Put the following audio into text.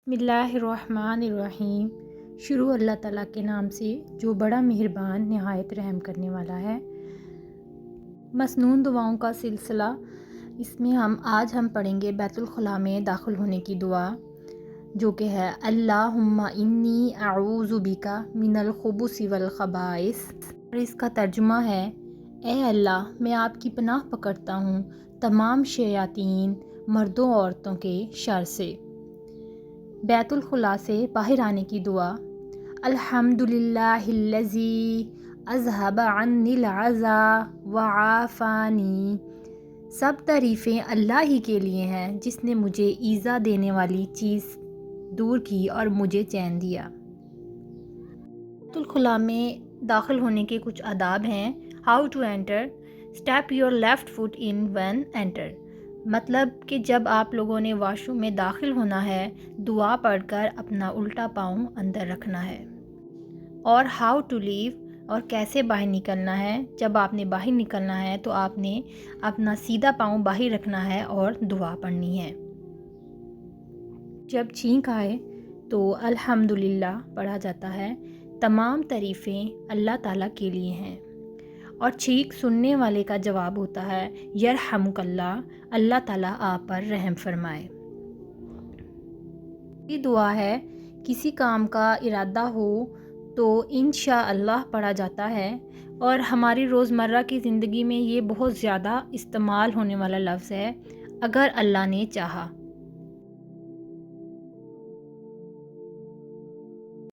بسم اللہ الرحمن الرحیم۔ شروع اللہ تعالیٰ کے نام سے جو بڑا مہربان نہایت رحم کرنے والا ہے۔ مسنون دعاؤں کا سلسلہ، اس میں آج ہم پڑھیں گے بیت الخلاء میں داخل ہونے کی دعا، جو کہ ہے اللہم انی اعوذ بک من الخبث والخبائث، اور اس کا ترجمہ ہے اے اللہ میں آپ کی پناہ پکڑتا ہوں تمام شیاطین مردوں اور عورتوں کے شر سے۔ بیت الخلاء سے باہر آنے کی دعا، الحمدللہ الذی اذھب عنی العزا وعافانی، سب تعریفیں اللہ ہی کے لیے ہیں جس نے مجھے ایذا دینے والی چیز دور کی اور مجھے چین دیا۔ بیت الخلاء میں داخل ہونے کے کچھ آداب ہیں۔ How to enter, step your left foot in when enter, مطلب کہ جب آپ لوگوں نے واش روم میں داخل ہونا ہے دعا پڑھ کر اپنا الٹا پاؤں اندر رکھنا ہے۔ اور ہاؤ ٹو لیو، اور کیسے باہر نکلنا ہے، جب آپ نے باہر نکلنا ہے تو آپ نے اپنا سیدھا پاؤں باہر رکھنا ہے اور دعا پڑھنی ہے۔ جب چھینک آئے تو الحمدللہ پڑھا جاتا ہے، تمام تعریفیں اللہ تعالیٰ کے لیے ہیں، اور چھینک سننے والے کا جواب ہوتا ہے یرحمک اللہ، اللہ تعالیٰ آپ پر رحم فرمائے۔ یہ دعا ہے کسی کام کا ارادہ ہو تو انشاءاللہ پڑھا جاتا ہے، اور ہماری روزمرہ کی زندگی میں یہ بہت زیادہ استعمال ہونے والا لفظ ہے، اگر اللہ نے چاہا۔